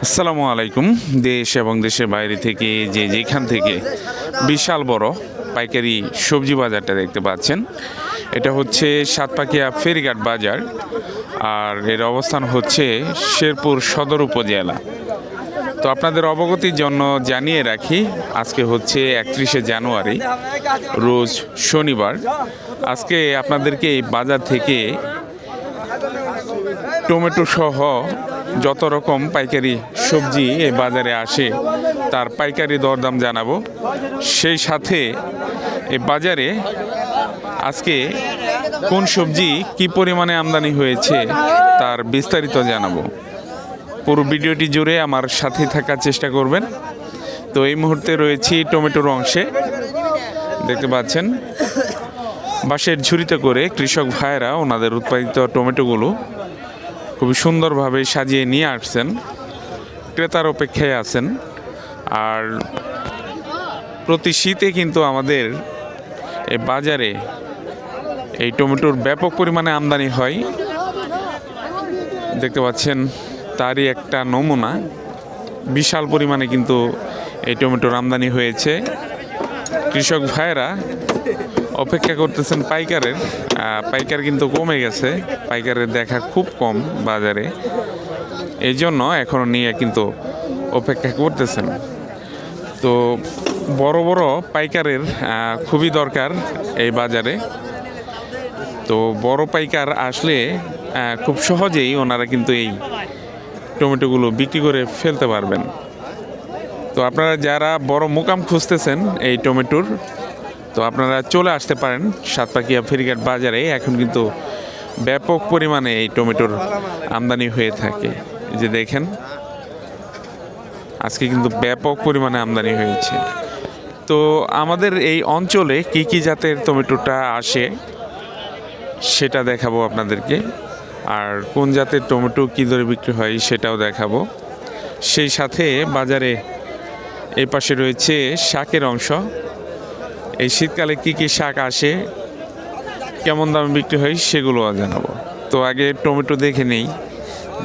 আসসালামু আলাইকুম। দেশ এবং দেশের বাইরে থেকে যেখান থেকে বিশাল বড় পাইকারি সবজি বাজারটা দেখতে পাচ্ছেন, এটা হচ্ছে সাতপাকিয়া ফেরিঘাট বাজার। আর এর অবস্থান হচ্ছে শেরপুর সদর উপজেলা। তো আপনাদের অবগতির জন্য জানিয়ে রাখি, আজকে হচ্ছে 31শে জানুয়ারি, রোজ শনিবার। আজকে আপনাদেরকে এই বাজার থেকে টমেটো সহ যত রকম পাইকারি সবজি এই বাজারে আসে তার পাইকারি দরদাম জানাবো। সেই সাথে এই বাজারে আজকে কোন সবজি কি পরিমাণে আমদানি হয়েছে তার বিস্তারিত জানাবো। পুরো ভিডিওটি জুড়ে আমার সাথে থাকার চেষ্টা করবেন। তো এই মুহূর্তে রয়েছি টমেটোর অংশে। দেখতে পাচ্ছেন বাঁশের ঝুড়িতে করে কৃষক ভাইয়েরা ওনাদের উৎপাদিত টমেটোগুলো খুবই সুন্দরভাবে সাজিয়ে নিয়ে আসছেন, ক্রেতার অপেক্ষায় আছেন। আর প্রতি শীতে কিন্তু আমাদের এই বাজারে এই টমেটোর ব্যাপক পরিমাণে আমদানি হয়। দেখতে পাচ্ছেন তারই একটা নমুনা, বিশাল পরিমাণে কিন্তু এই টমেটোর আমদানি হয়েছে। কৃষক ভাইয়েরা অপেক্ষা করতেছেন পাইকারের। পাইকার কিন্তু কমে গেছে, পাইকারের দেখা খুব কম বাজারে, এই জন্য এখনও নিয়ে কিন্তু অপেক্ষা করতেছেন। তো বড় বড় পাইকারের খুবই দরকার এই বাজারে। তো বড় পাইকার আসলে খুব সহজেই ওনারা কিন্তু এই টমেটোগুলো বিক্রি করে ফেলতে পারবেন। তো আপনারা যারা বড় মোকাম খুঁজতেছেন এই টমেটোর, তো আপনারা চলে আসতে পারেন সাতপাকিয়া ফেরিঘাট বাজারে। এখন কিন্তু ব্যাপক পরিমাণে এই টমেটোর আমদানি হয়ে থাকে। এই যে দেখেন, আজকে কিন্তু ব্যাপক পরিমাণে আমদানি হয়েছে। তো আমাদের এই অঞ্চলে কি কি জাতের টমেটোটা আসে সেটা দেখাবো আপনাদেরকে, আর কোন জাতের টমেটো কী দরে বিক্রি হয় সেটাও দেখাবো। সেই সাথে বাজারে এই পাশে রয়েছে শাকের অংশ। এই শীতকালে কি কি শাক আসে, কেমন দামে বিক্রি হয় সেগুলোও জানাবো। তো আগে টমেটো দেখে নেই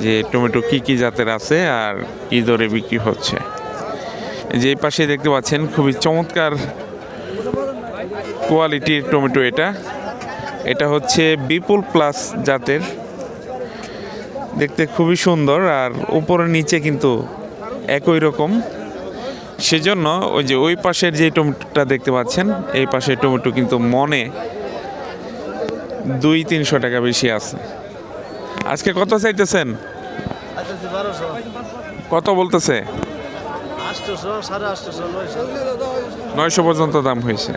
যে টমেটো কি কি জাতের আছে আর কী দরে বিক্রি হচ্ছে। যে এই পাশে দেখতে পাচ্ছেন খুবই চমৎকার কোয়ালিটির টমেটো। এটা হচ্ছে বিপুল প্লাস জাতের, দেখতে খুবই সুন্দর আর উপরে নিচে কিন্তু একই রকম। সেজন্য ওই যে ওই পাশের যে টমেটোটা দেখতে পাচ্ছেন, এই পাশের টমেটো কিন্তু মনে 200-300 টাকা বেশি আছে। আজকে কত চাইতেছেন? কত বলতেছে? 900 পর্যন্ত দাম হয়েছে।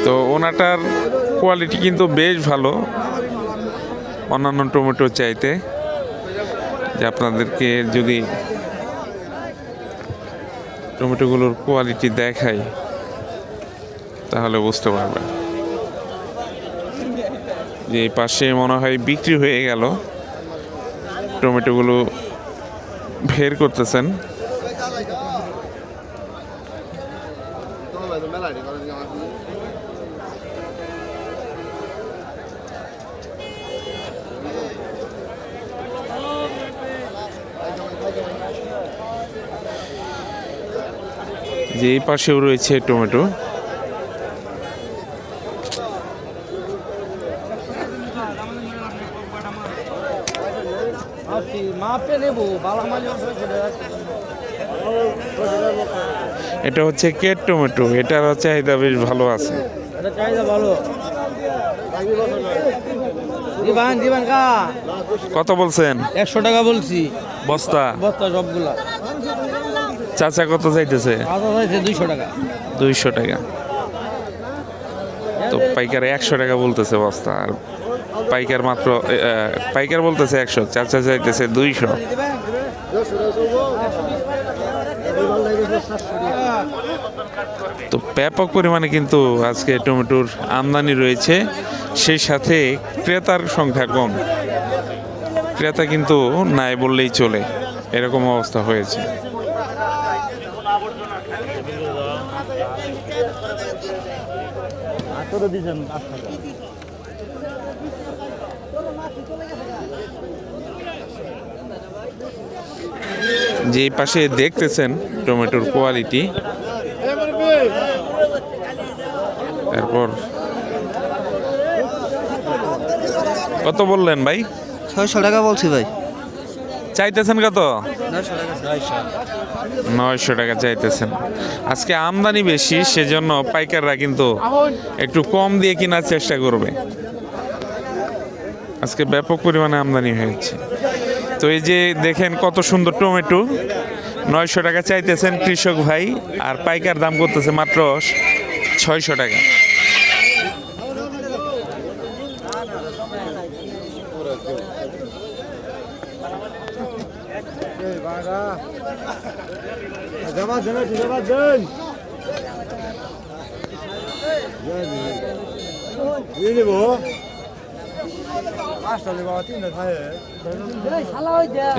তো ওনাটার কোয়ালিটি কিন্তু বেশ ভালো অন্যান্য টমেটোর চাইতে। যে আপনাদেরকে যদি টমেটোগুলোর কোয়ালিটি দেখাই তাহলে বুঝতে পারবেন। যে এই পাশে মনে হয় বিক্রি হয়ে গেল, টমেটোগুলো বের করতেছেন। যে এই পাশেও রয়েছে টমেটো। এটা হচ্ছে কেট টমেটো, এটার চাহিদা বেশ ভালো আছে। কত বলছেন? 100 টাকা বলছি বস্তা? বস্তা সবগুলা। চাচা কত চাইতেছে? 200 টাকা। 200 টাকা। তো পাইকার 100 টাকা বলতেছে বস্তা, আর পাইকার মাত্র পাইকার বলতেছে 100, চাচা চাইতেছে 200। তো ব্যাপক পরিমাণে কিন্তু আজকে টমেটোর আমদানি রয়েছে, সেই সাথে ক্রেতার সংখ্যা কম। ক্রেতা কিন্তু নাই বললেই চলে, এরকম অবস্থা হয়েছে। যে এই পাশে দেখতেছেন টমেটোর কোয়ালিটি, তারপর কত বললেন ভাই? 600 টাকা বলছি ভাই। চাইতেছেন কত? 900 টাকা। 900 টাকা চাইতেছেন। আজকে আমদানি বেশি, সেজন্য পাইকাররা কিন্তু একটু কম দিয়ে কেনার চেষ্টা করবে। আজকে ব্যাপক পরিমাণে আমদানি হয়েছে। তো এই যে দেখেন কত সুন্দর টমেটো, 900 টাকা চাইতেছেন কৃষক ভাই, আর পাইকার দাম করতেছে মাত্র 600 টাকা।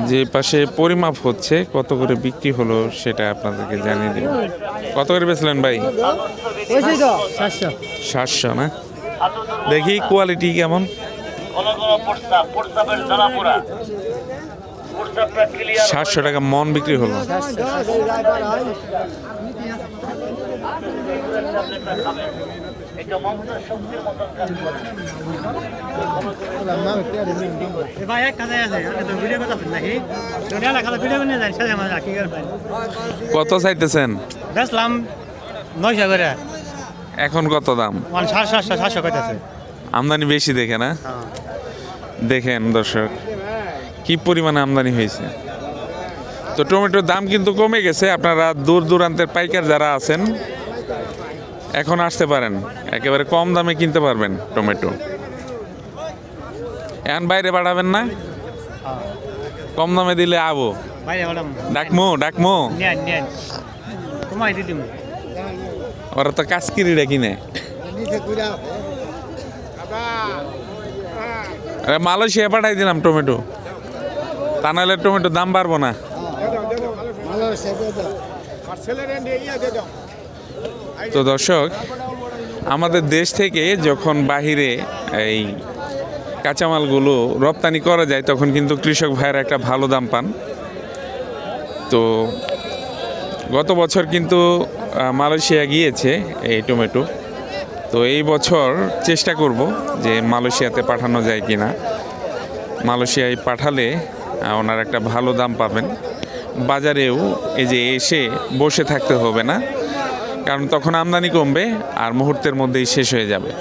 যে পাশে পরিমাপ হচ্ছে, কত করে বিক্রি হলো সেটা আপনাদেরকে জানিয়ে দিব। কত করে বেচলেন ভাই? 700 না? দেখি কোয়ালিটি কেমন। 700 টাকা মন বিক্রি হলো। কত চাইতেছেন? বেচলাম 900 করে। এখন কত দাম? 700 কইতাছে। আমদানি বেশি দেখে না? দেখেন দর্শক কি পরিমাণে আমদানি হয়েছে। তো টমেটোর দাম কিন্তু কমে গেছে। আপনারা দূর দূরান্তের পাইকার যারা আছেন এখন আসতে পারেন, একেবারে কম দামে কিনতে পারবেন টমেটো। এখন বাইরে বাড়াবেন না? কম দামে দিলে আবো ডাকমো কমাই দিদিম। ওরা তো কাজকিরিটা কিনে। আরে মালয়েশিয়া পাঠাই দিলাম টমেটো, তা নাহলে টমেটোর দাম বাড়বো না। তো দর্শক, আমাদের দেশ থেকে যখন বাহিরে এই কাঁচামালগুলো রপ্তানি করা যায় তখন কিন্তু কৃষক ভাইয়ের একটা ভালো দাম পান। তো গত বছর কিন্তু মালয়েশিয়া গিয়েছে এই টমেটো। তো এই বছর চেষ্টা করব যে মালয়েশিয়াতে পাঠানো যায় কি না। মালয়েশিয়ায় পাঠালে ওনার একটা ভালো দাম পাবেন। বাজারেও এই যে এসে বসে থাকতে হবে না, কারণ তখন আমদানি কমবে আর মুহূর্তের মধ্যেই শেষ হয়ে যাবে।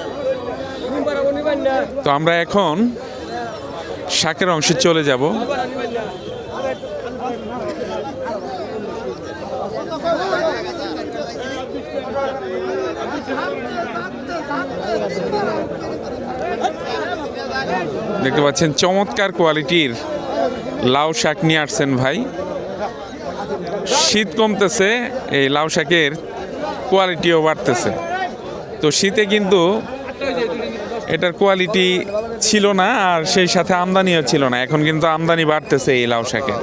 তো আমরা এখন শাকের অংশে চলে যাব। দেখতে পাচ্ছেন চমৎকার কোয়ালিটির লাউ শাক নিয়ে আসছেন ভাই। শীত কমতেছে, এই লাউ শাকের কোয়ালিটিও বাড়তেছে। তো শীতে কিন্তু এটার কোয়ালিটি ছিল না, আর সেই সাথে আমদানিও ছিল না। এখন কিন্তু আমদানি বাড়তেছে এই লাউ শাকে।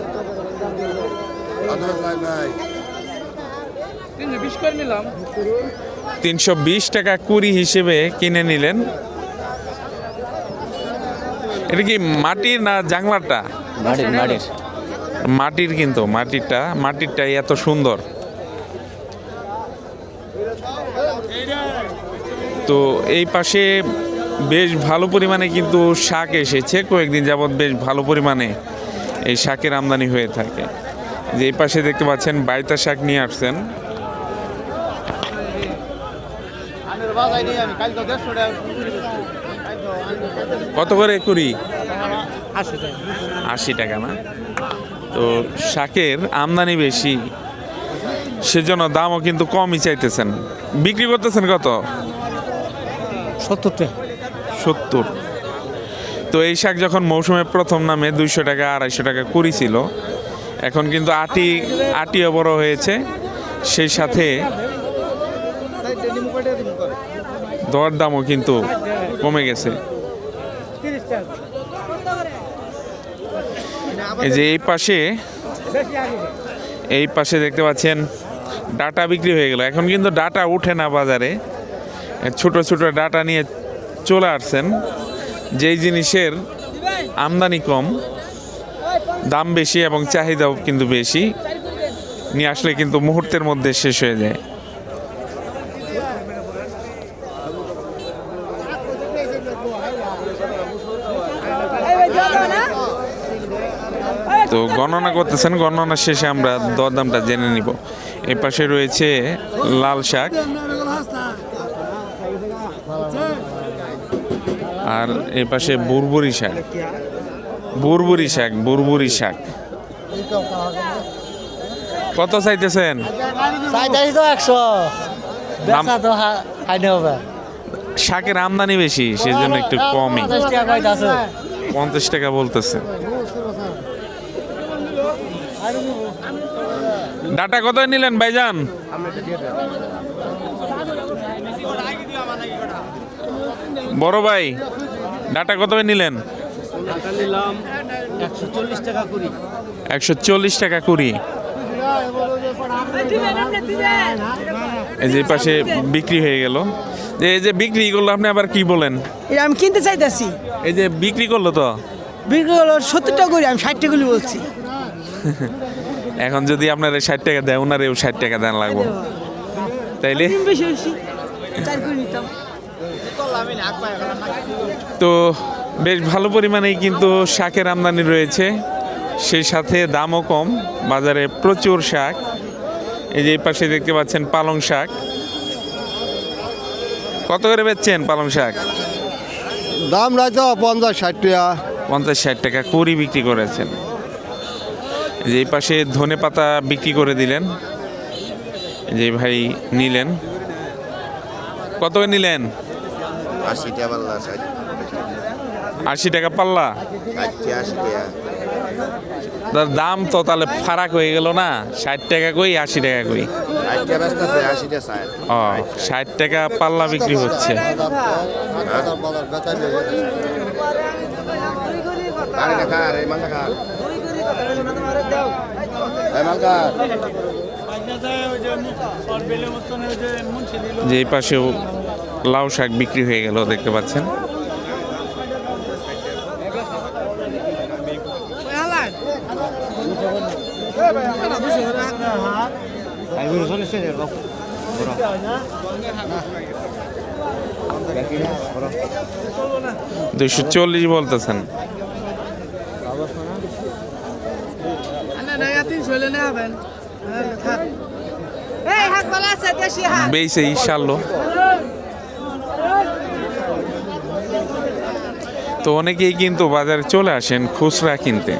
320 টাকা কুড়ি হিসেবে কিনে নিলেন। এটা কি মাটির না জাংলাটা? মাটির, কিন্তু মাটিরটাই এত সুন্দর। তো এই পাশে বেশ ভালো পরিমাণে কিন্তু শাক এসেছে, কয়েকদিন যাবৎ বেশ ভালো পরিমাণে এই শাকের আমদানি হয়ে থাকে। যে এই পাশে দেখতে পাচ্ছেন বাইতা শাক নিয়ে আসছেন। কত করে কুড়ি? 80 টাকা না? তো শাকের আমদানি বেশি, সেজন্য দামও কিন্তু কমই চাইতেছেন। বিক্রি করতেছেন কত? 70। তো এই শাক যখন মৌসুমে প্রথম নামে 200 টাকা 250 টাকা কুড়ি ছিল, এখন কিন্তু আটিও বড় হয়েছে, সেই সাথে দর দামও কিন্তু কমে গেছে। এই যে এই পাশে দেখতে পাচ্ছেন ডাটা বিক্রি হয়ে গেল। এখন কিন্তু ডাটা উঠে না বাজারে, ছোট ছোট ডাটা নিয়ে চলে আসছেন। যেই জিনিসের আমদানি কম দাম বেশি এবং চাহিদাও কিন্তু বেশি, নিয়ে আসলে কিন্তু মুহূর্তের মধ্যে শেষ হয়ে যায়। তো গণনা করতেছেন, গণনা শেষে আমরা দরদামটা জেনে নিব। এই পাশে রয়েছে লাল শাক, আর এই পাশে বুরবুরি শাক। বুরবুরি শাক কত চাইতেছেন? তো 100 দাম বেচা তো হাইনে হবে শাকের আমদানি বেশি, সেজন্য একটু কমই, 50 টাকা কইতাছে 50 টাকা বলতেছে। ডাটা কত নিলেন ভাইজান? বড় ভাই, ডাটা কত নিলেন? 140 টাকা কুড়ি। 140 টাকা কুড়ি। এই যে পাশে বিক্রি হয়ে গেল। এই যে বিক্রি করলো, আপনি আবার কি বলেন? এটা আমি কিনতে চাইতেছি, এই যে বিক্রি করলো তো বিক্রি হলো 70 টাকা করে, আমি 60 টাকা করে বলছি। এখন যদি আপনার 60 টাকা দেয়, ওনারেও 60 টাকা দেন লাগবো, তাইলে বেশি বেশি 4 করে নিতাম। তো বেশ ভালো পরিমাণেই কিন্তু শাকের আমদানি রয়েছে, সেই সাথে দামও কম। বাজারে প্রচুর শাক। এই যে এই পাশে দেখতে পাচ্ছেন পালং শাক। কত করে বেচছেন পালং শাক? দাম নাই তো 50-60 টাকা। 50-60 টাকা কুড়ি বিক্রি করেছেন। এই যে এই পাশে ধনে পাতা বিক্রি করে দিলেন, এই যে ভাই নিলেন। কত করে নিলেন? 80 টাকা পাল্লা, 80 টাকা পাল্লা। 80 টাকা। তার দাম তো তাহলে ফারাক হয়ে গেল না? 60 টাকা কই, 80 টাকা কই? 80 টাকা বেচতেছে, 80 টাকা চাই। ও, 60 টাকা পাল্লা বিক্রি হচ্ছে। আরে দেখা রে মান দেখা। এই মালকা যে এই পাশেও লাউ শাক বিক্রি হয়ে গেল, দেখতে পাচ্ছেন। দুইশো 40 বলতেছেন। বেইছে ইনশাল্লাহ। তো অনেকেই কিন্তু বাজারে চলে আসেন খুচরা কিনতে।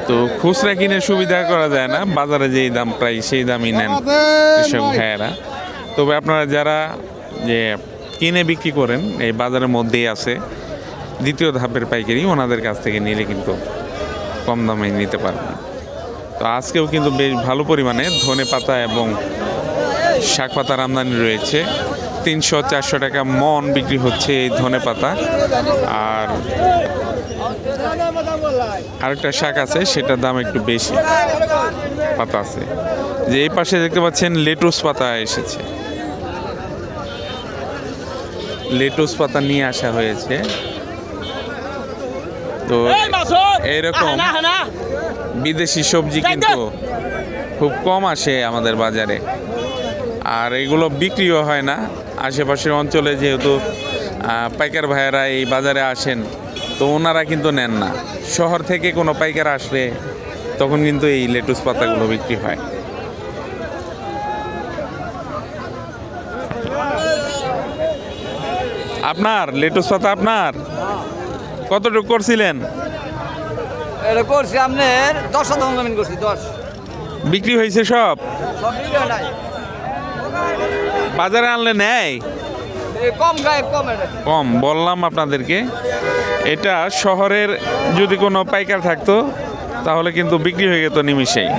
তো খুচরা কিনে সুবিধা করা যায় না, বাজারে যেই দাম প্রায় সেই দামই নেন কৃষক ভাইয়েরা। তবে আপনারা যারা যে কিনে বিক্রি করেন, এই বাজারের মধ্যেই আছে দ্বিতীয় ধাপের পাইকারি, ওনাদের কাছ থেকে নিলে কিন্তু কম দামে নিতে পারবেন। তো আজকেও কিন্তু বেশ ভালো পরিমাণে ধনে পাতা এবং শাক পাতার আমদানি রয়েছে। 300-400 টাকা মন বিক্রি হচ্ছে এই ধনে পাতা। আর আরেকটা শাক আছে, সেটার দাম একটু বেশি, পাতা আছে। যে এই পাশে দেখতে পাচ্ছেন লেটুস পাতা এসেছে, লেটুস পাতা নিয়ে আসা হয়েছে। তো এরকম বিদেশি সবজি কিন্তু খুব কম আসে আমাদের বাজারে, আর এগুলো বিক্রিও হয় না। আশেপাশের অঞ্চলে যেহেতু পাইকার ভাইয়েরা এই বাজারে আসেন, তো ওনারা কিন্তু নেন না। শহর থেকে কোনো পাইকার আসলে তখন কিন্তু এই লেটুস পাতাগুলো বিক্রি হয়। আপনার লেটুস পাতা আপনার কতটুকু করছিলেন? এটা করছি আপনার 10 শতাংশ জমিন করছি, 10 বিক্রি হয়েছে সব? সব বিক্রি হয় নাই। বাজারে আনলে নেয় কম গায়ে কম, এটা কম। বললাম আপনাদেরকে, এটা শহরের যদি কোনো পাইকার থাকতো তাহলে কিন্তু বিক্রি হয়ে যেত নিমিষেই।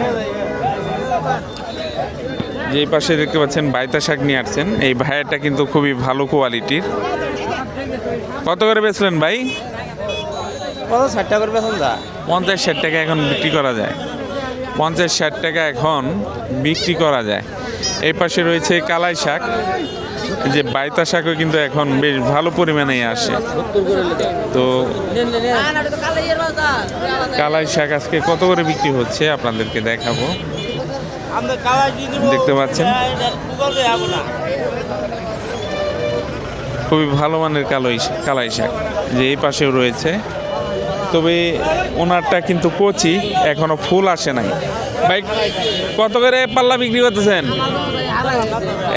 যে পাশে দেখতে পাচ্ছেন বাইতা শাক নিয়ে আসছেন, এই ভাইয়াটা কিন্তু খুবই ভালো কোয়ালিটির। কত করে বেচলেন ভাই? 60 টাকা করে বেতন দা। 50-60 টাকা এখন বিক্রি করা যায়, 50-60 টাকা এখন বিক্রি করা যায়। এই পাশে রয়েছে কালাই শাক, যে বাইতা শাকও কিন্তু এখন বেশ ভালো পরিমাণেই আসে। তো কালাই শাক আজকে কত করে বিক্রি হচ্ছে আপনাদেরকে দেখাবো। দেখতে পাচ্ছেন খুবই ভালো মানের কালাই শাক, যে এই পাশেও রয়েছে। তবে ওনারটা কিন্তু কচি, এখনো ফুল আসে নাই। ভাই কত করে পাল্লা বিক্রি করতেছেন?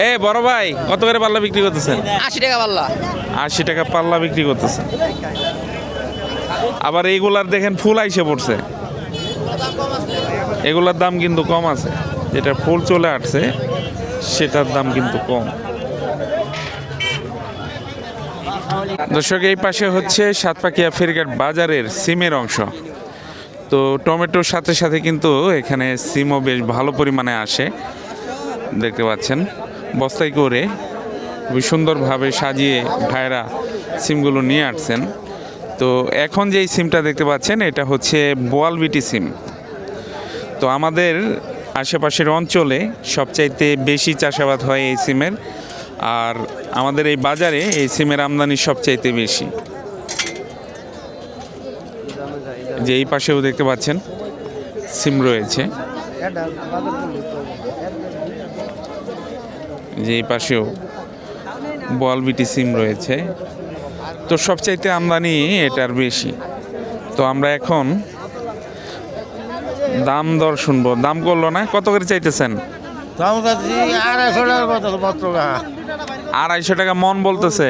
এ বড় ভাই কত করে পাল্লা বিক্রি করতেছেন? 80 টাকা পাল্লা। 80 টাকা পাল্লা বিক্রি করতেছেন। আবার এইগুলার দেখেন ফুল আইসে পড়ছে, এগুলার দাম কিন্তু কম আছে। যেটা ফুল চলে আসছে সেটার দাম কিন্তু কম। দর্শক, এই পাশে হচ্ছে সাতপাকিয়া ফেরিঘাট বাজারের সিমের অংশ। তো টমেটোর সাথে সাথে কিন্তু এখানে সিমও বেশ ভালো পরিমাণে আসে। দেখতে পাচ্ছেন বস্তায় করে খুবই সুন্দরভাবে সাজিয়ে ভাইরা সিমগুলো নিয়ে আসছেন। তো এখন যেই সিমটা দেখতে পাচ্ছেন এটা হচ্ছে বোয়ালবিটি সিম। তো আমাদের আশেপাশের অঞ্চলে সবচাইতে বেশি চাষাবাদ হয় এই সিমের, আর আমাদের এই বাজারে এই সিমের আমদানি সবচাইতে বেশি। যে এই পাশেও দেখতে পাচ্ছেন সিম রয়েছে, যে এই পাশেও বোয়ালবিটি সিম রয়েছে। তো সবচাইতে আমদানি এটার বেশি। তো আমরা এখন দাম দর শুনবো। দাম করলো না, কত করে চাইতেছেন? 250 টাকা মন বলতেছে।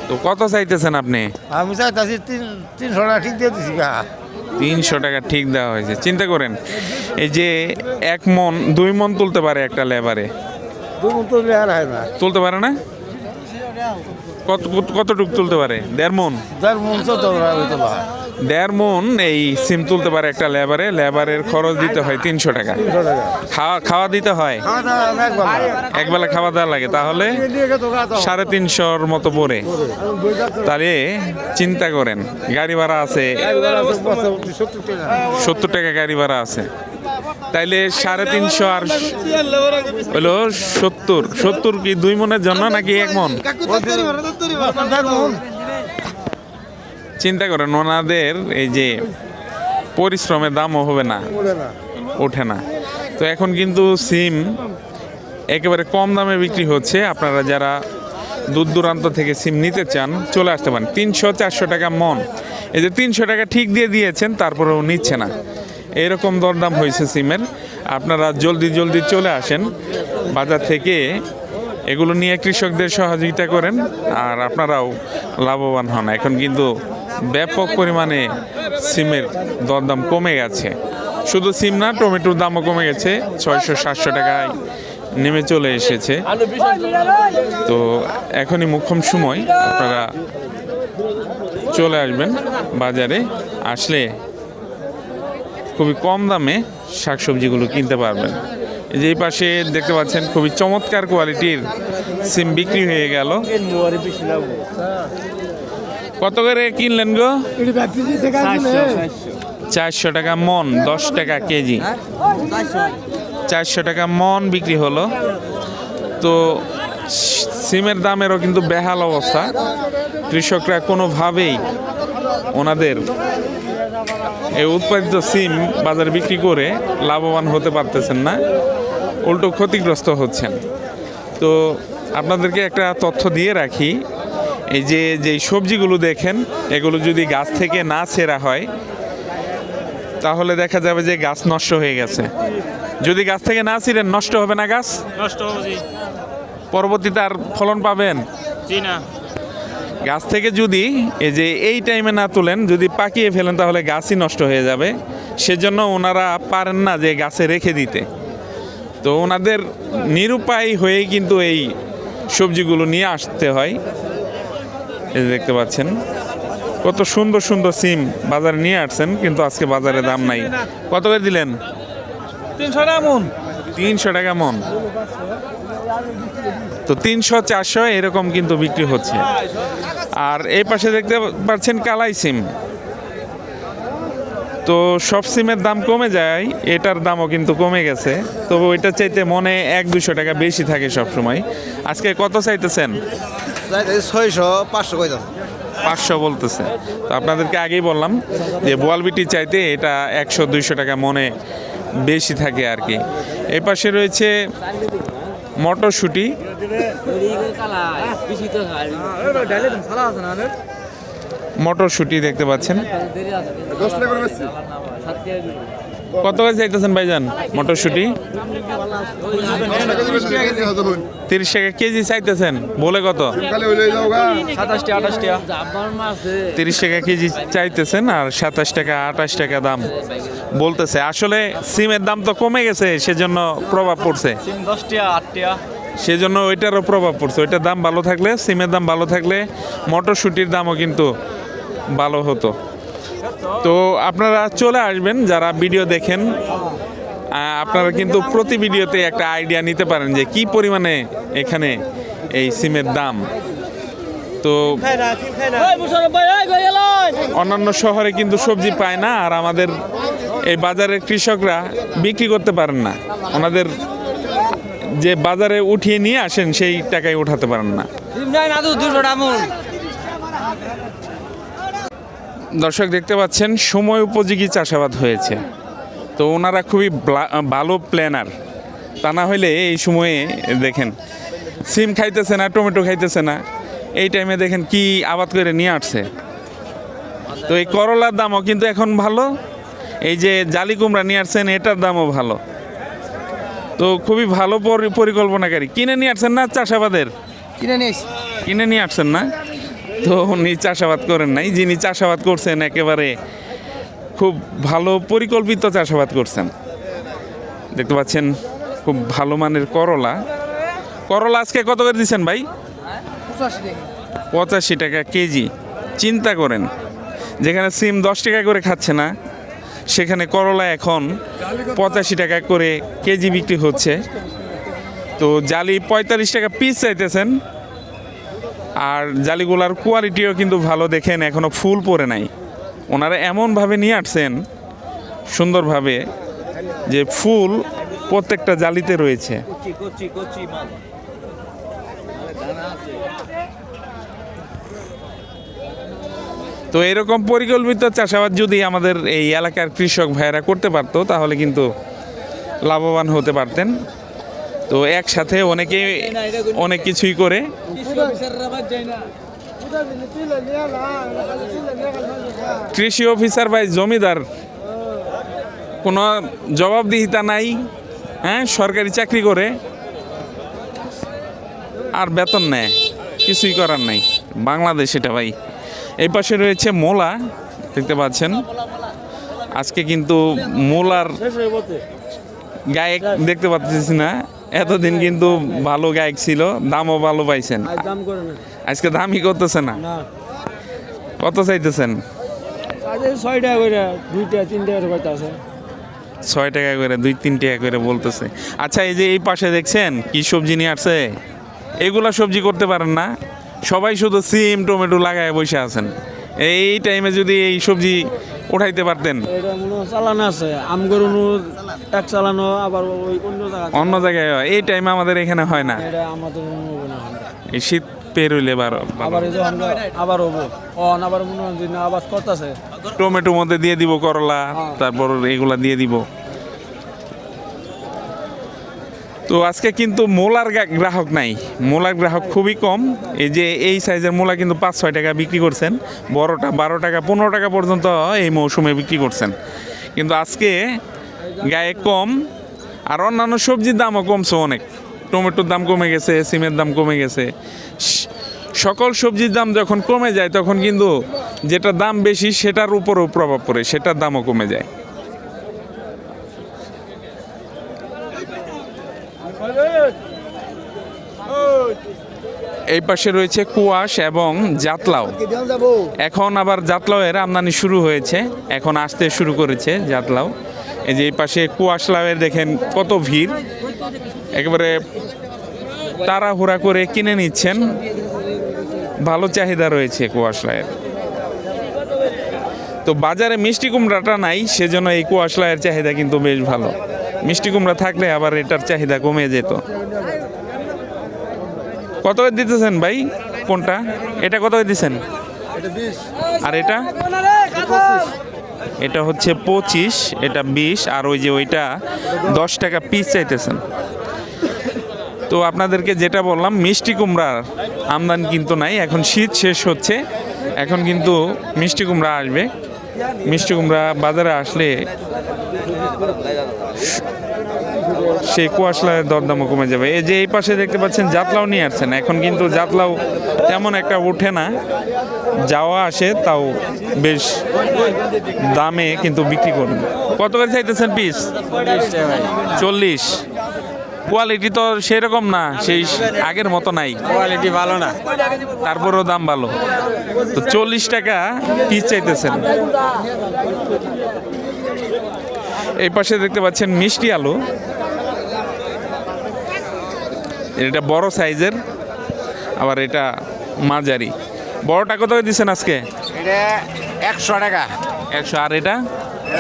তো কত চাইতেছেন আপনি? আমি চাইতেছি 300 টাকা ঠিক দিয়ে দিছি। 300 টাকা ঠিক দেওয়া হয়েছে। চিন্তা করেন এই যে 1 মন 2 মন তুলতে পারে একটা লেবারে, তুলতে পারে না? কতটুক তুলতে পারে? 1.5 মন। 1.5 মন এই সিম তুলতে পারে একটা লেবারে। লেবারের খরচ দিতে হয় 300 টাকা। খাওয়া দিতে হয়, একবেলা খাওয়া দাওয়া লাগে, তাহলে 350-র মতো পড়ে। তাহলে চিন্তা করেন গাড়ি ভাড়া আছে 70 টাকা গাড়ি ভাড়া আছে, তাইলে 350 আর হলো 70 কি 2 মনের জন্য নাকি 1 মন? চিন্তা করেন ওনাদের এই যে পরিশ্রমের দামও হবে না, ওঠে না। তো এখন কিন্তু সিম একেবারে কম দামে বিক্রি হচ্ছে। আপনারা যারা দূর দূরান্ত থেকে সিম নিতে চান চলে আসতে পারেন। 300-400 টাকা মন। এই যে 300 টাকা ঠিক দিয়ে দিয়েছেন, তারপরেও নিচ্ছে না, এরকম দরদাম হয়েছে সিমের। আপনারা জলদি চলে আসেন বাজার থেকে, এগুলো নিয়ে কৃষকদের সহযোগিতা করেন, আর আপনারাও লাভবান হন। এখন কিন্তু ব্যাপক পরিমাণে সিমের দরদাম কমে গেছে। শুধু সিম না, টমেটোর দামও কমে গেছে, 600-700 টাকায় নেমে চলে এসেছে। তো এখনই মোক্ষম সময়, আপনারা চলে আসবেন বাজারে, আসলে খুবই কম দামে শাকসবজিগুলো কিনতে পারবেন। যে পাশে দেখতে পাচ্ছেন খুবই চমৎকার কোয়ালিটির সিম বিক্রি হয়ে গেল। কত করে কিনলেন গো? 400 টাকা মন, 10 টাকা কেজি। 400 টাকা মন বিক্রি হলো। তো সিমের দামেরও কিন্তু বেহাল অবস্থা। কৃষকরা কোনোভাবেই ওনাদের এই উৎপাদিত সিম বাজারে বিক্রি করে লাভবান হতে পারতেছেন না, উল্টো ক্ষতিগ্রস্ত হচ্ছেন। তো আপনাদেরকে একটা তথ্য দিয়ে রাখি, এই যে সবজিগুলো দেখেন, এগুলো যদি গাছ থেকে না ছেঁড়া হয় তাহলে দেখা যাবে যে গাছ নষ্ট হয়ে গেছে। যদি গাছ থেকে না ছিঁড়েন নষ্ট হবে না? গাছ নষ্ট হবে, পরবর্তীতে আর ফলন পাবেন জি না। গাছ থেকে যদি এই টাইমে না তুলেন, যদি পাকিয়ে ফেলেন, তাহলে গাছই নষ্ট হয়ে যাবে। সেজন্য ওনারা পারেন না যে গাছে রেখে দিতে। তো ওনাদের নিরুপায় হয়েই কিন্তু এই সবজিগুলো নিয়ে আসতে হয়। এই দেখতে পাচ্ছেন কত সুন্দর সুন্দর সিম বাজারে নিয়ে আসছেন, কিন্তু আজকে বাজারে দাম নাই। কত করে দিলেন? 300 টাকা মন। 300 টাকা মন। তো 300-400 এরকম কিন্তু বিক্রি হচ্ছে। আর এই পাশে দেখতে পাচ্ছেন কালাই সিম। তো সব সিমের দাম কমে যায়, এটার দামও কিন্তু কমে গেছে। তো ওইটা চাইতে মনে 1-200 টাকা বেশি থাকে সব সময়। আজকে কত চাইতেছেন? 600-500 কইতাম। 500 বলতেছে। তো আপনাদেরকে আগেই বললাম যে বোয়ালবিটি চাইতে এটা 100-200 টাকা মনে বেশি থাকে আর কি। এই পাশে রয়েছে মটরশুঁটি, মটরশুঁটি দেখতে পাচ্ছেন। কত করে চাইতেছেন ভাইজান মটরশুঁটি? 30 টাকা কেজি চাইতেছেন, বলে কত? 30 টাকা কেজি চাইতেছেন আর 27 টাকা 28 টাকা দাম বলতেছে। আসলে সিমের দাম তো কমে গেছে, সেজন্য প্রভাব পড়ছে। সেজন্য ওইটারও প্রভাব পড়ছে। ওইটার দাম ভালো থাকলে, সিমের দাম ভালো থাকলে মটরশুঁটির দামও কিন্তু ভালো হতো। তো আপনারা চলে আসবেন যারা ভিডিও দেখেন, আপনারা কিন্তু প্রতি ভিডিওতে একটা আইডিয়া নিতে পারেন যে কি পরিমাণে এখানে এই সিমের দাম। তো অন্যান্য শহরে কিন্তু সবজি পায় না, আর আমাদের এই বাজারের কৃষকরা বিক্রি করতে পারেন না। ওনাদের যে বাজারে উঠিয়ে নিয়ে আসেন সেই টাকায় উঠাতে পারেন না। দর্শক দেখতে পাচ্ছেন সময় উপযোগী চাষাবাদ হয়েছে। তো ওনারা খুবই ভালো প্ল্যানার, তা না হলে এই সময়ে দেখেন সিম খাইতেছে না, টমেটো খাইতেছে না, এই টাইমে দেখেন কি আবাদ করে নিয়ে আসছে। তো এই করলার দামও কিন্তু এখন ভালো, এই যে জালি কুমড়া নিয়ে আসছেন এটার দামও ভালো। তো খুবই ভালো পরিকল্পনাকারী। কিনে নিয়ে আসছেন না চাষাবাদের? কিনে নিয়ে আসছেন না, তো উনি চাষাবাদ করেন নাই। যিনি চাষাবাদ করছেন একেবারে খুব ভালো পরিকল্পিত চাষাবাদ করছেন। দেখতে পাচ্ছেন খুব ভালো মানের করলা। করলা আজকে কত করে দিচ্ছেন ভাই? 85 টাকা কেজি। চিন্তা করেন, যেখানে সিম 10 টাকা করে খাচ্ছে না, সেখানে করলা এখন 85 টাকা করে কেজি বিক্রি হচ্ছে। তো জালি 45 টাকা পিস চাইতেছেন, আর জালিগুলার কোয়ালিটিও কিন্তু ভালো। দেখেন এখনও ফুল পড়ে নাই। ওনারা এমনভাবে নিয়ে আসছেন সুন্দরভাবে যে ফুল প্রত্যেকটা জালিতে রয়েছে। তো এরকম পরিকল্পিত চাষাবাদ যদি আমাদের এই এলাকার কৃষক ভাইয়েরা করতে পারতো তাহলে কিন্তু লাভবান হতে পারতেন। তো একসাথে অনেকে অনেক কিছুই করে। কৃষি অফিসার ভাই জমিদার, কোনো জবাবদিহিতা নাই। হ্যাঁ, সরকারি চাকরি করে আর বেতন নেয়, কিছুই করার নাই। বাংলাদেশ এটা ভাই। এই পাশে রয়েছে মূলা, দেখতে পাচ্ছেন। আজকে কিন্তু মূলার গায়ক দেখতে পাচ্ছি না, এতদিন কিন্তু ভালো গায়ক ছিল, দামও ভালো পাইছেন। আজকে দামই করতেছে না। কত চাইতেছেন? 6 টাকা করে 2-3 টাকা করে আছে। 6 টাকা করে 2-3 টাকা করে বলতেছে। আচ্ছা, এই যে এই পাশে দেখছেন কি সবজি নিয়ে আসছে, এগুলা সবজি করতে পারেন না। সবাই শুধু সিম টমেটো লাগায় বসে আছেন। এই টাইমে যদি এই সবজি উঠাইতে পারতেন। এটা মনে চালানো আছে, আমগরুনু এক চালানো, আবার ওই অন্য জায়গায় হয়, এই টাইমে আমাদের এখানে হয় না। এটা আমাদের এই শীত পের হইলে আবার এই যে আবার হবো আবার মনে হয় যে আবাদ করতেছে। টমেটো মধ্যে দিয়ে দিব করলা, তারপর এগুলা দিয়ে দিব। তো আজকে কিন্তু মূলার গ্রাহক নাই, মূলার গ্রাহক খুবই কম। এই যে এই সাইজের মূলা কিন্তু 5-6 টাকা বিক্রি করছেন, বড়টা 12 টাকা 15 টাকা পর্যন্ত এই মৌসুমে বিক্রি করছেন। কিন্তু আজকে গায়ে কম, আর অন্যান্য সবজির দামও কমছে অনেক। টমেটোর দাম কমে গেছে, সিমের দাম কমে গেছে। সকল সবজির দাম যখন কমে যায় তখন কিন্তু যেটা দাম বেশি সেটার উপরেও প্রভাব পড়ে, সেটার দামও কমে যায়। এই পাশে রয়েছে কুয়াশ এবং জাতলাও। এখন আবার জাতলাওয়ের আমদানি শুরু হয়েছে, এখন আসতে শুরু করেছে জাতলাও। এই যে এই পাশে কুয়াশ লাউয়ের দেখেন কত ভিড়, একেবারে তাড়াহুড়া করে কিনে নিচ্ছেন। ভালো চাহিদা রয়েছে কুয়াশ লাউয়ের। তো বাজারে মিষ্টি কুমড়াটা নাই, সেজন্য এই কুয়াশলাইয়ের চাহিদা কিন্তু বেশ ভালো। মিষ্টি কুমড়া থাকলে আবার এটার চাহিদা কমে যেত। কত করে দিতেছেন ভাই? কোনটা? এটা কত করে দিচ্ছেন? আর এটা? এটা হচ্ছে 25, এটা 20, আর ওই যে ওইটা 10 টাকা পিস চাইতেছেন। তো আপনাদেরকে যেটা বললাম, মিষ্টি কুমড়ার আমদানি কিন্তু নাই, এখন শীত শেষ হচ্ছে, এখন কিন্তু মিষ্টি কুমড়া আসবে। মিষ্টি কুমড়া বাজারে আসলে সেই কুয়াশলার দরদামও কমে যাবে। এই যে এই পাশে দেখতে পাচ্ছেন জাতলাও নিয়ে আসছেন, এখন কিন্তু জাতলাও তেমন একটা ওঠে না, যাওয়া আসে তাও বেশ দামে কিন্তু বিক্রি করুন। কত করে চাইতেছেন পিস? 40। কোয়ালিটি তো সেরকম না, সেই আগের মতো নাই, কোয়ালিটি ভালো না। তারপরেও দাম ভালো। তো 40 টাকা পিস চাইতেছেন। এই পাশে দেখতে পাচ্ছেন মিষ্টি আলু, এটা বড় সাইজের, আবার এটা মাঝারি। বড়টা কত করে দিচ্ছেন আজকে? এটা 100 টাকা। 100। আর এটা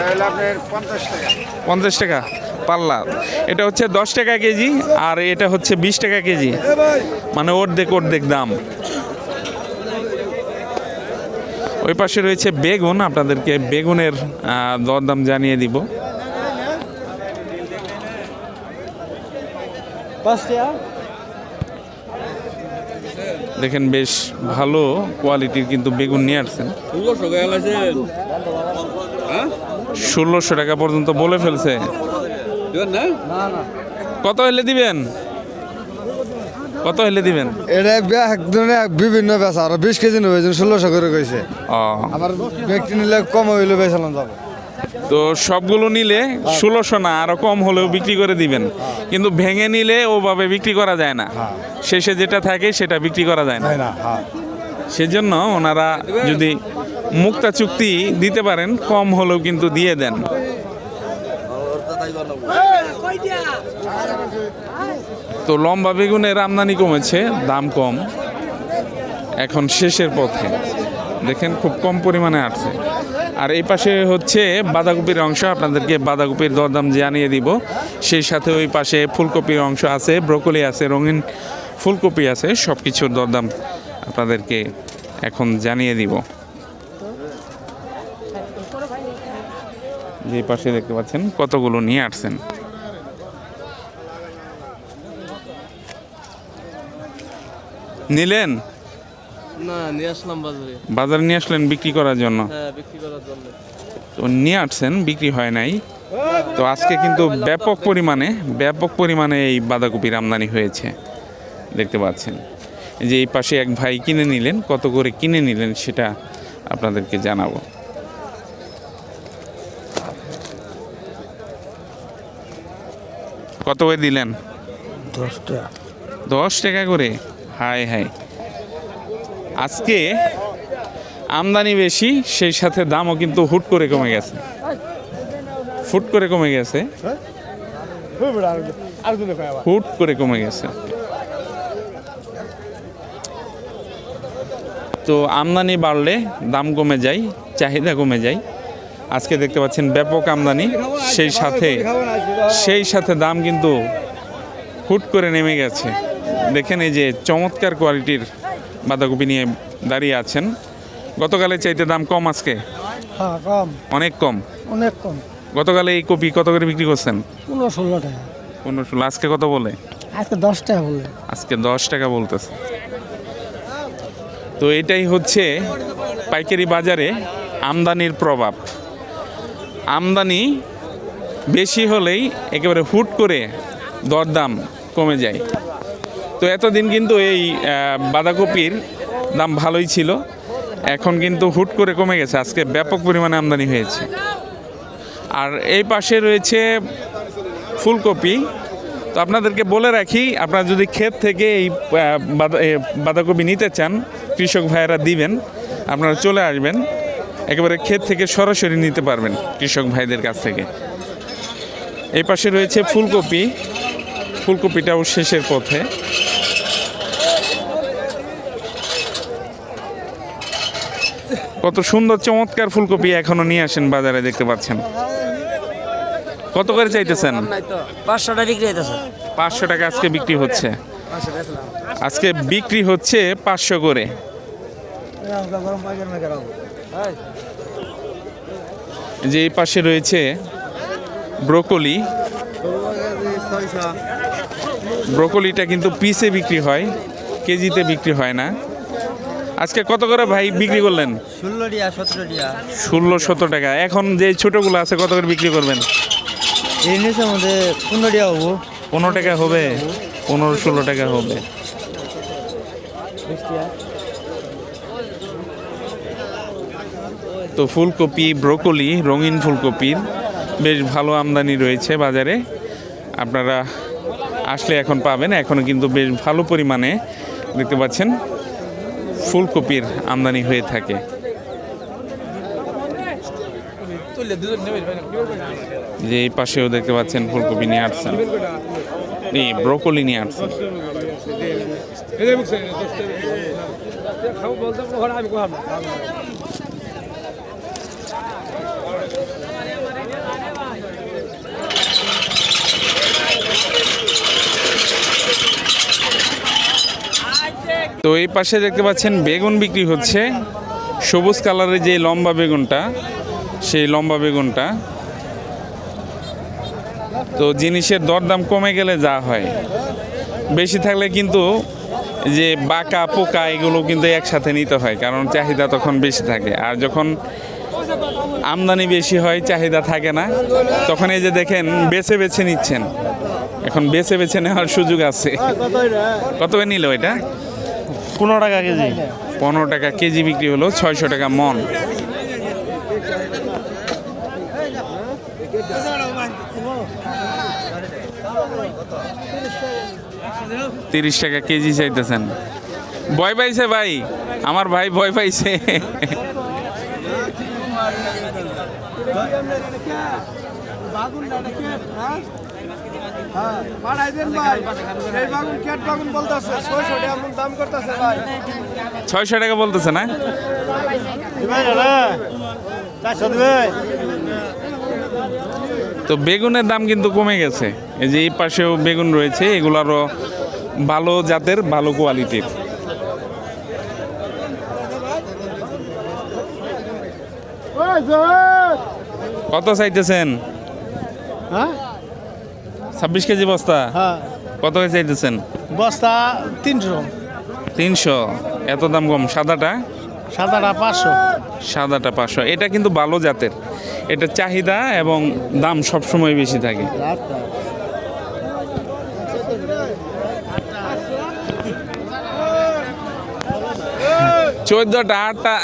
হলো আপনার 50 টাকা। 50 টাকা পাল্লা। এটা হচ্ছে 10 টাকা কেজি, আর এটা হচ্ছে 20 টাকা কেজি, মানে অর্ধেক দাম। ওই পাশে রয়েছে বেগুন, আপনাদেরকে বেগুনের দরদাম জানিয়ে দিব। দেখেন বেশ ভালো কোয়ালিটির কিন্তু বেগুন নিয়ে আসছেন। 1600 টাকা পর্যন্ত বলে ফেলছে। কত হলে দিবেন? কত হলে দিবেন? এটা বিভিন্ন বেচা, আর 20 কেজি নেবে 1600 করে কইছে। আবার ব্যক্তি নিলে কম হইলে বেচালাম যাবে। তো সবগুলো নিলে 1600 না, আরো কম হলেও বিক্রি করে দিবেন, কিন্তু ভেঙে নিলে ওভাবে বিক্রি করা যায় না, শেষে যেটা থাকে সেটা বিক্রি করা যায় না। সেজন্য ওনারা যদি মুক্তা চুক্তি দিতে পারেন, কম হলেও কিন্তু দিয়ে দেন। তো লম্বা বেগুনের আমদানি কমেছে, দাম কম, এখন শেষের পথে। দেখেন খুব কম পরিমাণে আসছে। আর এই পাশে হচ্ছে বাঁধাকপির অংশ, আপনাদেরকে বাঁধাকপির দরদাম জানিয়ে দিব। সেই সাথে ওই পাশে ফুলকপির অংশ আছে, ব্রোকলি আছে, রঙিন ফুলকপি আছে, সব কিছুর দরদাম আপনাদেরকে এখন জানিয়ে দিব। যে পাশে দেখতে পাচ্ছেন কতগুলো নিয়ে আসছেন। নিলেন? না, নিয়ে আসলাম বাজারে। বাজারে নিয়ে আসলেন বিক্রি করার জন্য? হ্যাঁ, বিক্রি করার জন্য। তো নিয়ে আসছেন, বিক্রি হয় নাই। তো আজকে কিন্তু ব্যাপক পরিমাণে এই বাঁধাকপির আমদানি হয়েছে, দেখতে পাচ্ছেন। এই যে এই পাশে এক ভাই কিনে নিলেন, কত করে কিনে নিলেন সেটা আপনাদেরকে জানাবো। কত করে দিলেন? 10 টাকা। 10 টাকা করে? হায় হায়, আজকে আমদানি বেশি, সেই সাথে দামও কিন্তু হুট করে কমে গেছে। হুট করে কমে গেছে। তো আমদানি বাড়লে দাম কমে যায়, চাহিদা কমে যায়। আজকে দেখতে পাচ্ছেন ব্যাপক আমদানি, সেই সাথে দাম কিন্তু হুট করে নেমে গেছে। দেখেন এই যে চমৎকার কোয়ালিটির বাঁধাকপি নিয়ে দাঁড়িয়ে আছেন। গতকালের চাইতে দাম কম আজকে? হ্যাঁ, কম, অনেক কম। অনেক কম। গতকালে এই কপি কত করে বিক্রি করছেন? 15-16 টাকা। 15-16। আজকে কত বলে? আজকে 10 টাকা বলে। আজকে 10 টাকা বলতেছে। তো এটাই হচ্ছে পাইকারি বাজারে আমদানির প্রভাব। আমদানি বেশি হলেই একেবারে হুট করে দরদাম কমে যায়। তো এতদিন কিন্তু এই বাঁধাকপির দাম ভালোই ছিল, এখন কিন্তু হুট করে কমে গেছে। আজকে ব্যাপক পরিমাণে আমদানি হয়েছে। আর এই পাশে রয়েছে ফুলকপি। তো আপনাদেরকে বলে রাখি, আপনারা যদি ক্ষেত থেকে এই বাঁধাকপি নিতে চান, কৃষক ভাইয়েরা দিবেন, আপনারা চলে আসবেন, একেবারে ক্ষেত থেকে সরাসরি নিতে পারবেন কৃষক ভাইদের কাছ থেকে। এই পাশে রয়েছে ফুলকপি, ফুলকপিটাও শেষের পথে। কত সুন্দর চমৎকার ফুলকপি এখনো নিয়ে আসেন বাজারে, দেখতে পাচ্ছেন। কত করে চাইতেছেন? 500 টাকা বিক্রি হইতেছে। 500 টাকা আজকে বিক্রি হচ্ছে। আজকে বিক্রি হচ্ছে 500 করে। যে এই পাশে রয়েছে ব্রোকলি। ব্রোকলিটা কিন্তু পিসে বিক্রি হয়, কেজিতে বিক্রি হয় না। আজকে কত করে ভাই বিক্রি করলেন? 16 টাকা 17 টাকা। 16-17 টাকা। এখন যে ছোটগুলো আছে কত করে বিক্রি করবেন? এই নিচের মধ্যে 15 টাকা হবো। 15 টাকা হবে, 15-16 টাকা হবে। তো ফুলকপি, ব্রোকলি, রঙিন ফুলকপির বেশ ভালো আমদানি রয়েছে বাজারে। আপনারা আসলে এখন পাবেন। এখনও কিন্তু বেশ ভালো পরিমাণে দেখতে পাচ্ছেন ফুলকপির আমদানি হয়ে থাকে। যে এই পাশেও দেখতে পাচ্ছেন ফুলকপি নিয়ে আসছেন, এই ব্রোকলি নিয়ে আসছেন। তো এই পাশে দেখতে পাচ্ছেন বেগুন বিক্রি হচ্ছে। সবুজ কালারের যে লম্বা বেগুনটা, সেই লম্বা বেগুনটা। তো জিনিসের দরদাম কমে গেলে যা হয়, বেশি থাকলে কিন্তু যে বাঁকা পোকা এগুলো কিন্তু একসাথে নিতে হয়, কারণ চাহিদা তখন বেশি থাকে। আর যখন আমদানি বেশি হয়, চাহিদা থাকে না, তখন এই যে দেখেন বেছে বেছে নিচ্ছেন। এখন বেছে বেছে নেওয়ার সুযোগ আছে। কত করে নিল এটা? 15 টাকা কেজি। 15 টাকা কেজি বিক্রি হলো, 600 টাকা মন। তিরিশ টাকা কেজি চাইতেছেন। ভয় পাইছে ভাই, আমার ভাই ভয় পাইছে। ছয়শো টাকা বলতেছে না? তো বেগুনের দাম কিন্তু কমে গেছে। এই যে এই পাশেও বেগুন রয়েছে, এগুলারও ভালো জাতের, ভালো কোয়ালিটির। কত চাইতেছেন? 26 কেজি বস্তা। কত করে চাইতেছেন? বস্তা 300। 300? এত দাম কম। সাদাটা? সাদাটা 500। সাদাটা 500। এটা কিন্তু ভালো জাতের, এটা চাহিদা এবং দাম সবসময় বেশি থাকে। চোদ্দটা, 8টা,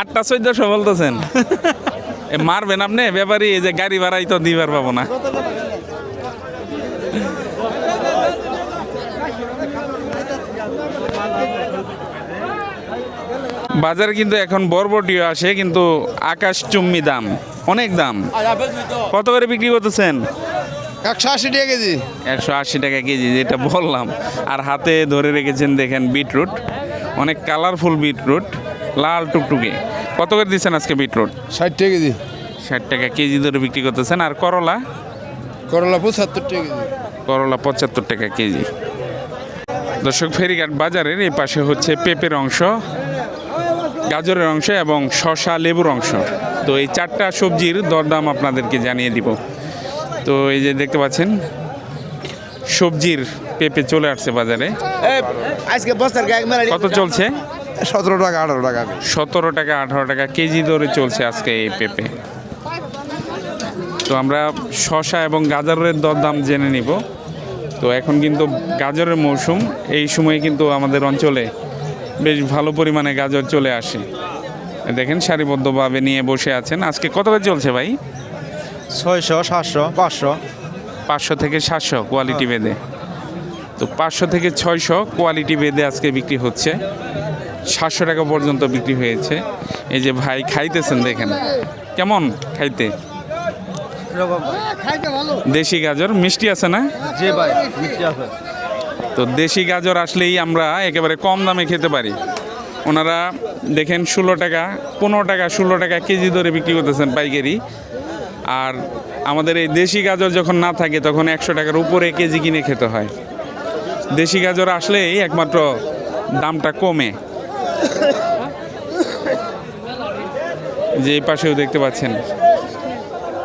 8টা 1400 বলতেছেন। মারবেন আপনি ব্যাপারী? এই যে গাড়ি ভাড়াই তো দিবার পাবো না। বাজারে কিন্তু এখন বরবটিও আসে, কিন্তু আকাশ চুম্বি দাম, অনেক দাম। কত করে বিক্রি করতেছেন? 180 টাকা কেজি। 180 টাকা কেজি, যেটা বললাম। আর হাতে ধরে রেখেছেন দেখেন বিটরুট, অনেক কালারফুল বিটরুট, লাল টুকটুকে। কত করে দিচ্ছেন আজকে বিটরুট? 60 টাকা কেজি। 60 টাকা কেজি ধরে বিক্রি করতেছেন। আর করলা? করলা 75 টাকা কেজি। করলা 75 টাকা কেজি। দর্শক, ফেরিঘাট বাজারের এই পাশে হচ্ছে পেঁপের অংশ, গাজরের অংশ এবং শসা, লেবুর অংশ। তো এই 4টা সবজির দরদাম আপনাদেরকে জানিয়ে দিব। তো এই যে দেখতে পাচ্ছেন সবজির পেঁপে চলে আসছে বাজারে। আজকে বস্তার গায়ে মেলা কত চলছে? 17 টাকা 18 টাকা। 17 টাকা 18 টাকা কেজি ধরে চলছে আজকে এই পেঁপে। তো আমরা শসা এবং গাজরের দরদাম জেনে নিব। তো এখন কিন্তু গাজরের মৌসুম, এই সময়ে কিন্তু আমাদের অঞ্চলে বেশ ভালো পরিমাণে গাজর চলে আসে। দেখেন সারিবদ্ধভাবে নিয়ে বসে আছেন। আজকে কত করে চলছে ভাই? 600 700 500। 500 থেকে 700 কোয়ালিটি বেঁধে। তো 500 থেকে 600 কোয়ালিটি বেঁধে আজকে বিক্রি হচ্ছে। 700 টাকা পর্যন্ত বিক্রি হয়েছে। এই যে ভাই খাইতেছেন, দেখেন কেমন খাইতে। দেশি গাজর মিষ্টি আছে না? জি ভাই, মিষ্টি আছে। তো দেশি গাজর আসলেই আমরা একেবারে কম দামে খেতে পারি। ওনারা দেখেন 16 টাকা 15 টাকা 16 টাকা কেজি ধরে বিক্রি করতেছেন পাইকারি। আর আমাদের এই দেশি গাজর যখন না থাকে তখন 100 টাকার উপরে কেজি কিনে খেতে হয়। দেশি গাজর আসলেই একমাত্র দামটা কমে। যে এই পাশেও দেখতে পাচ্ছেন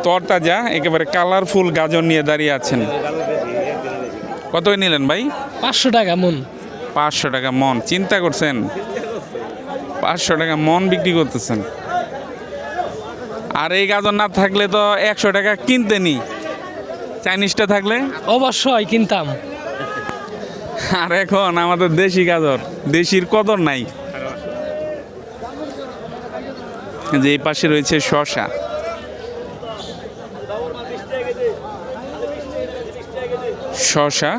তরতাজা একেবারে কালারফুল গাজর নিয়ে দাঁড়িয়ে আছেন। কত নিলেন ভাই? 500 টাকা মন। 500 টাকা মন। চিন্তা করছেন 500 টাকা মন বিক্রি করতেছেন। আর এই গাজর না থাকলে তো 100 টাকা কিনতে নি, চাইনিজটা থাকলে অবশ্যই কিনতাম। আর এখন আমাদের দেশি গাজর, দেশির কদর নাই। যে এই পাশে রয়েছে শসা। শসা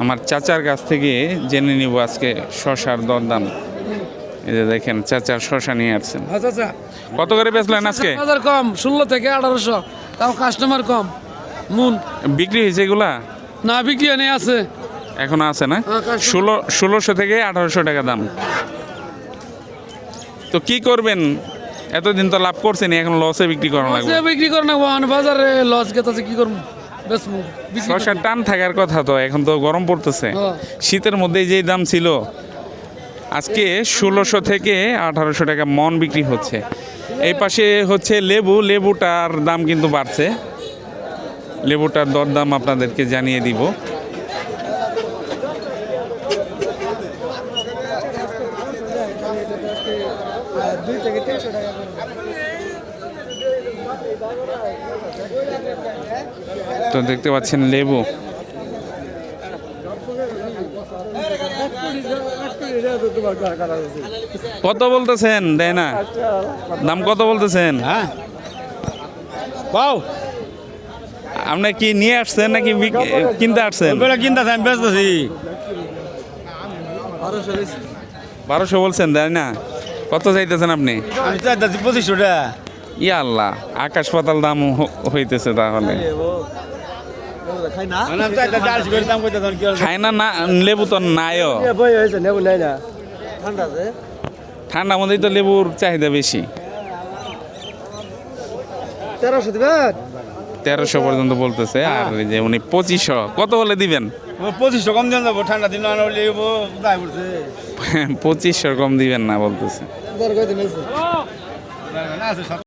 আমার চাচার কাছ থেকে জেনে নিব আজকে শসার দরদাম। এই যে দেখেন চাচার শসা নিয়ে আসছেন। আচ্ছা, কত করে বেচলেন আজকে? বাজার কম 16 থেকে 1800, তাও কাস্টমার কম। মন বিক্রি হয়েছে এগুলা? না, বিক্রি নেই, আছে এখনো আছে না? হ্যাঁ, কাস্টমার। 1600 থেকে 1800 টাকা দাম। তো কি করবেন? এতদিন তো লাভ করছেন, এখন লসে বিক্রি করা লাগবে। বিক্রি করে না, বাজারে লস গেছে, কি করবো? শসার টান থাকার কথা তো, এখন তো গরম পড়তেছে। হ্যাঁ। শীতের মধ্যে যেই দাম ছিল আজকে 1600 থেকে 1800 টাকা মন বিক্রি হচ্ছে। এই পাশে হচ্ছে লেবু, লেবুটার দাম কিন্তু বাড়ছে। লেবুটার দরদাম আপনাদেরকে জানিয়ে দিব। তো দেখতে পাচ্ছেন লেবু। কত বলতেছেন? দেয় না দাম? কত বলতেছেন? হ্যাঁ পাও আপনি কি নিয়ে আসছেন নাকি কিনতে আসছেন? কিনতেছি, আমি বেচতেছি। 1200 বলছেন, দেয় না? কত চাইতেছেন আপনি? আমি চাইতেছি 2500 টাকা। ইয়া আল্লাহ, আকাশ পাতাল দাম হইতেছে তাহলে। মানে আমি চাইতেছি 80 করে দাম কইতে, তখন কি হবে? খায় না, না লেবু তো নাইও। ঠান্ডা মধ্যেই তো লেবুর চাহিদা বেশি। 1300 পর্যন্ত বলতেছে। আর এই যে উনি 2500, কত বলে দিবেন? 2500 কম দিন যাবো, ঠান্ডা দিন না হলে দায় পড়ছে। 2500 কম দিবেন না বলতেছে।